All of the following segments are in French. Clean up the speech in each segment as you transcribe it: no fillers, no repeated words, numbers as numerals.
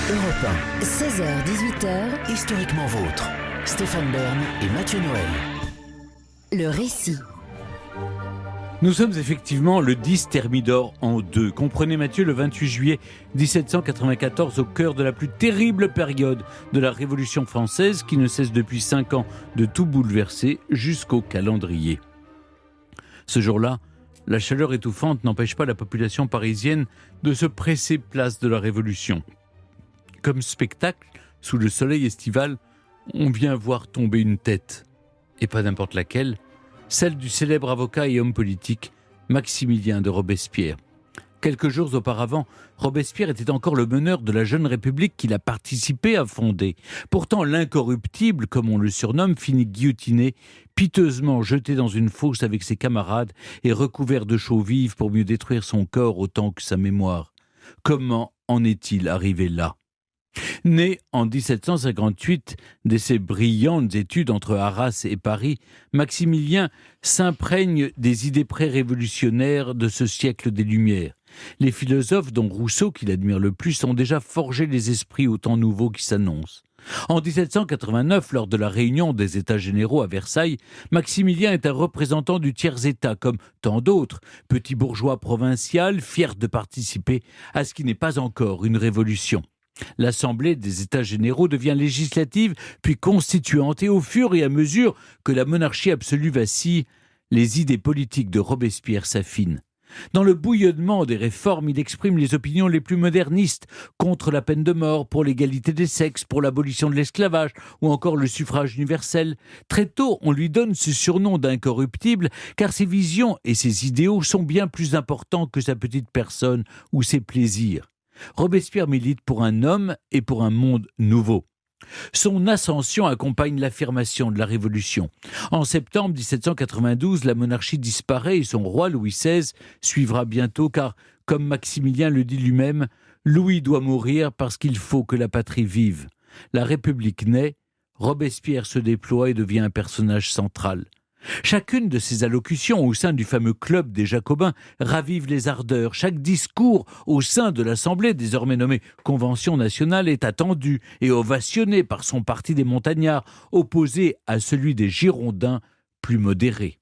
Europe 16h-18h, 1, historiquement vôtre. Stéphane Bern et Mathieu Noël. le récit. Nous sommes effectivement le 10 Thermidor en 2. Comprenez Mathieu, le 28 juillet 1794, au cœur de la plus terrible période de la Révolution française qui ne cesse depuis 5 ans de tout bouleverser jusqu'au calendrier. Ce jour-là, la chaleur étouffante n'empêche pas la population parisienne de se presser place de la Révolution. Comme spectacle, sous le soleil estival, on vient voir tomber une tête. Et pas n'importe laquelle, celle du célèbre avocat et homme politique Maximilien de Robespierre. Quelques jours auparavant, Robespierre était encore le meneur de la jeune République qu'il a participé à fonder. Pourtant, l'incorruptible, comme on le surnomme, finit guillotiné, piteusement jeté dans une fosse avec ses camarades et recouvert de chaux vives pour mieux détruire son corps autant que sa mémoire. Comment en est-il arrivé là ? Né en 1758 de ses brillantes études entre Arras et Paris, Maximilien s'imprègne des idées pré-révolutionnaires de ce siècle des Lumières. Les philosophes, dont Rousseau, qu'il admire le plus, ont déjà forgé les esprits au temps nouveau qui s'annonce. En 1789, lors de la réunion des États généraux à Versailles, Maximilien est un représentant du tiers-État, comme tant d'autres, petit bourgeois provincial, fier de participer à ce qui n'est pas encore une révolution. L'Assemblée des États généraux devient législative, puis constituante, et au fur et à mesure que la monarchie absolue vacille, les idées politiques de Robespierre s'affinent. Dans le bouillonnement des réformes, il exprime les opinions les plus modernistes, contre la peine de mort, pour l'égalité des sexes, pour l'abolition de l'esclavage, ou encore le suffrage universel. Très tôt, on lui donne ce surnom d'incorruptible, car ses visions et ses idéaux sont bien plus importants que sa petite personne ou ses plaisirs. Robespierre milite pour un homme et pour un monde nouveau. Son ascension accompagne l'affirmation de la Révolution. En septembre 1792, la monarchie disparaît et son roi Louis XVI suivra bientôt, car, comme Maximilien le dit lui-même, Louis doit mourir parce qu'il faut que la patrie vive. La République naît, Robespierre se déploie et devient un personnage central. Chacune de ses allocutions au sein du fameux club des Jacobins ravive les ardeurs. Chaque discours au sein de l'Assemblée, désormais nommée Convention nationale, est attendu et ovationné par son parti des montagnards, opposé à celui des Girondins, plus modérés.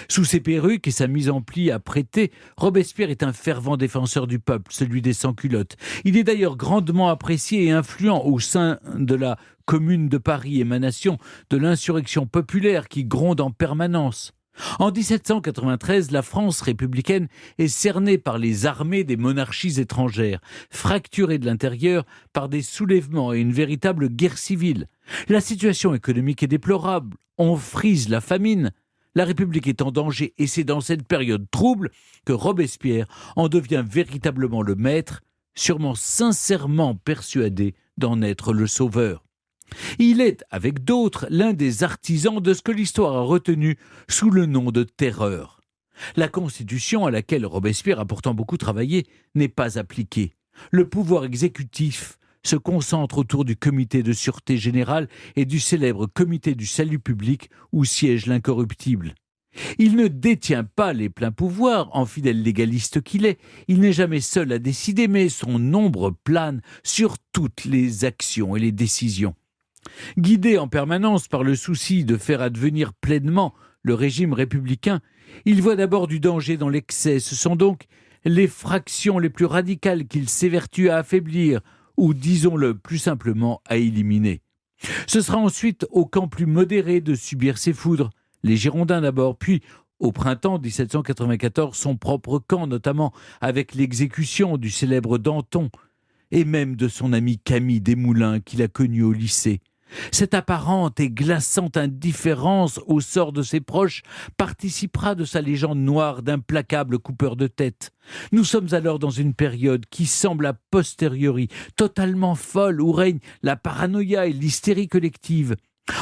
Sous ses perruques et sa mise en pli à prêter, Robespierre est un fervent défenseur du peuple, celui des sans-culottes. Il est d'ailleurs grandement apprécié et influent au sein de la Commune de Paris, émanation de l'insurrection populaire qui gronde en permanence. En 1793, la France républicaine est cernée par les armées des monarchies étrangères, fracturée de l'intérieur par des soulèvements et une véritable guerre civile. La situation économique est déplorable, on frise la famine. La République est en danger et c'est dans cette période trouble que Robespierre en devient véritablement le maître, sûrement sincèrement persuadé d'en être le sauveur. Il est, avec d'autres, l'un des artisans de ce que l'histoire a retenu sous le nom de terreur. La Constitution, à laquelle Robespierre a pourtant beaucoup travaillé, n'est pas appliquée. Le pouvoir exécutif se concentre autour du comité de sûreté générale et du célèbre comité du salut public où siège l'incorruptible. Il ne détient pas les pleins pouvoirs, en fidèle légaliste qu'il est. Il n'est jamais seul à décider, mais son ombre plane sur toutes les actions et les décisions. Guidé en permanence par le souci de faire advenir pleinement le régime républicain, il voit d'abord du danger dans l'excès. Ce sont donc les fractions les plus radicales qu'il s'évertue à affaiblir, ou disons-le plus simplement à éliminer. Ce sera ensuite au camp plus modéré de subir ses foudres, les Girondins d'abord, puis au printemps 1794 son propre camp, notamment avec l'exécution du célèbre Danton, et même de son ami Camille Desmoulins qu'il a connu au lycée. Cette apparente et glaçante indifférence au sort de ses proches participera de sa légende noire d'implacable coupeur de tête. Nous sommes alors dans une période qui semble a posteriori totalement folle, où règne la paranoïa et l'hystérie collective.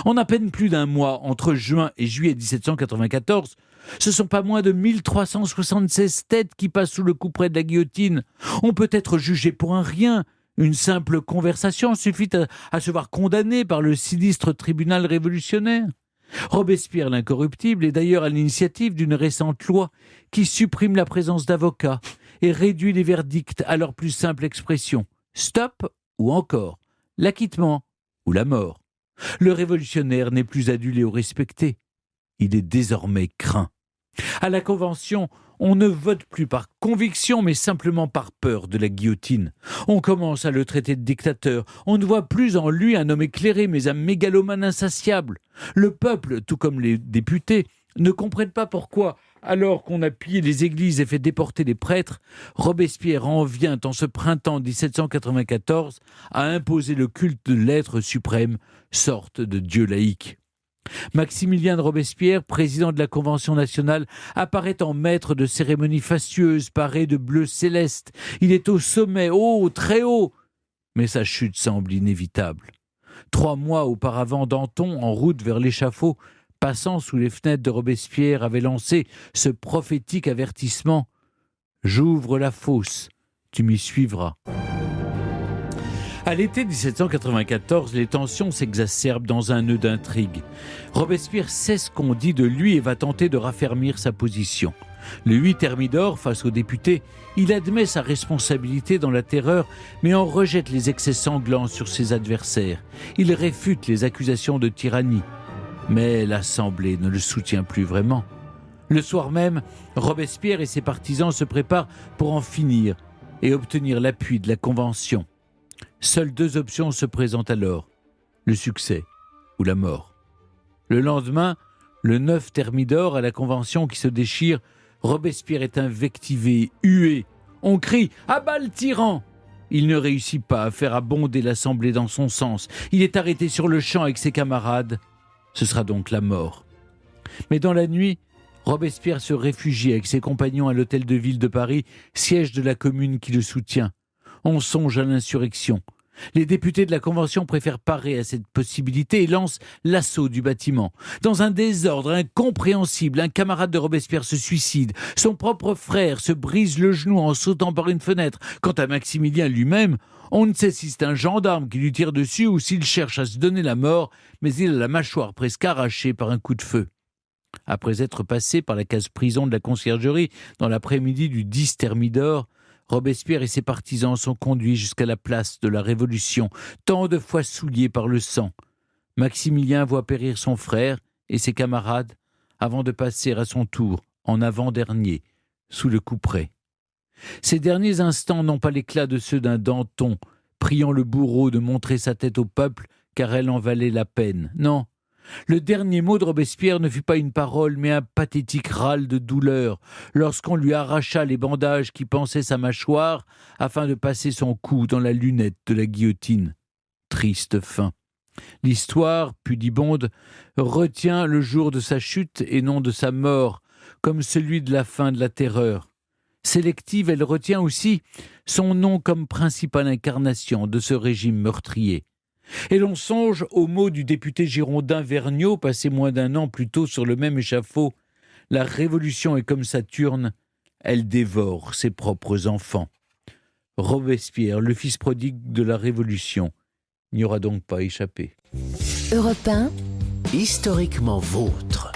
En à peine plus d'un mois, entre juin et juillet 1794, ce sont pas moins de 1376 têtes qui passent sous le couperet de la guillotine. On peut être jugé pour un rien. Une simple conversation suffit à se voir condamné par le sinistre tribunal révolutionnaire. Robespierre l'incorruptible est d'ailleurs à l'initiative d'une récente loi qui supprime la présence d'avocats et réduit les verdicts à leur plus simple expression. Stop ou encore l'acquittement ou la mort. Le révolutionnaire n'est plus adulé ou respecté. Il est désormais craint. À la Convention, on ne vote plus par conviction, mais simplement par peur de la guillotine. On commence à le traiter de dictateur. On ne voit plus en lui un homme éclairé, mais un mégalomane insatiable. Le peuple, tout comme les députés, ne comprennent pas pourquoi, alors qu'on a pillé les églises et fait déporter les prêtres, Robespierre en vient en ce printemps 1794 à imposer le culte de l'être suprême, sorte de dieu laïque. Maximilien de Robespierre, président de la Convention nationale, apparaît en maître de cérémonies fastueuses, paré de bleu céleste. Il est au sommet, haut, très haut. Mais sa chute semble inévitable. 3 mois auparavant, Danton, en route vers l'échafaud, passant sous les fenêtres de Robespierre, avait lancé ce prophétique avertissement « J'ouvre la fosse, tu m'y suivras ». À l'été 1794, les tensions s'exacerbent dans un nœud d'intrigue. Robespierre sait ce qu'on dit de lui et va tenter de raffermir sa position. Le 8 Thermidor, face aux députés, il admet sa responsabilité dans la terreur, mais en rejette les excès sanglants sur ses adversaires. Il réfute les accusations de tyrannie. Mais l'Assemblée ne le soutient plus vraiment. Le soir même, Robespierre et ses partisans se préparent pour en finir et obtenir l'appui de la Convention. Seules 2 options se présentent alors, le succès ou la mort. Le lendemain, le 9 Thermidor, à la Convention qui se déchire, Robespierre est invectivé, hué. On crie « À bas le tyran !» Il ne réussit pas à faire abonder l'Assemblée dans son sens. Il est arrêté sur le champ avec ses camarades. Ce sera donc la mort. Mais dans la nuit, Robespierre se réfugie avec ses compagnons à l'hôtel de ville de Paris, siège de la commune qui le soutient. On songe à l'insurrection. Les députés de la Convention préfèrent parer à cette possibilité et lancent l'assaut du bâtiment. Dans un désordre incompréhensible, un camarade de Robespierre se suicide. Son propre frère se brise le genou en sautant par une fenêtre. Quant à Maximilien lui-même, on ne sait si c'est un gendarme qui lui tire dessus ou s'il cherche à se donner la mort, mais il a la mâchoire presque arrachée par un coup de feu. Après être passé par la case prison de la Conciergerie dans l'après-midi du 10 Thermidor, Robespierre et ses partisans sont conduits jusqu'à la place de la Révolution, tant de fois souillés par le sang. Maximilien voit périr son frère et ses camarades avant de passer à son tour, en avant-dernier, sous le couperet. Ces derniers instants n'ont pas l'éclat de ceux d'un Danton, priant le bourreau de montrer sa tête au peuple, car elle en valait la peine. Non, le dernier mot de Robespierre ne fut pas une parole, mais un pathétique râle de douleur, lorsqu'on lui arracha les bandages qui pansaient sa mâchoire, afin de passer son cou dans la lunette de la guillotine. Triste fin. L'histoire, pudibonde, retient le jour de sa chute et non de sa mort, comme celui de la fin de la terreur. Sélective, elle retient aussi son nom comme principale incarnation de ce régime meurtrier. Et l'on songe aux mots du député girondin Vergniaud, passé moins d'1 an plus tôt sur le même échafaud. La révolution est comme Saturne, elle dévore ses propres enfants. Robespierre, le fils prodigue de la Révolution, n'y aura donc pas échappé. Europe 1, Historiquement vôtre.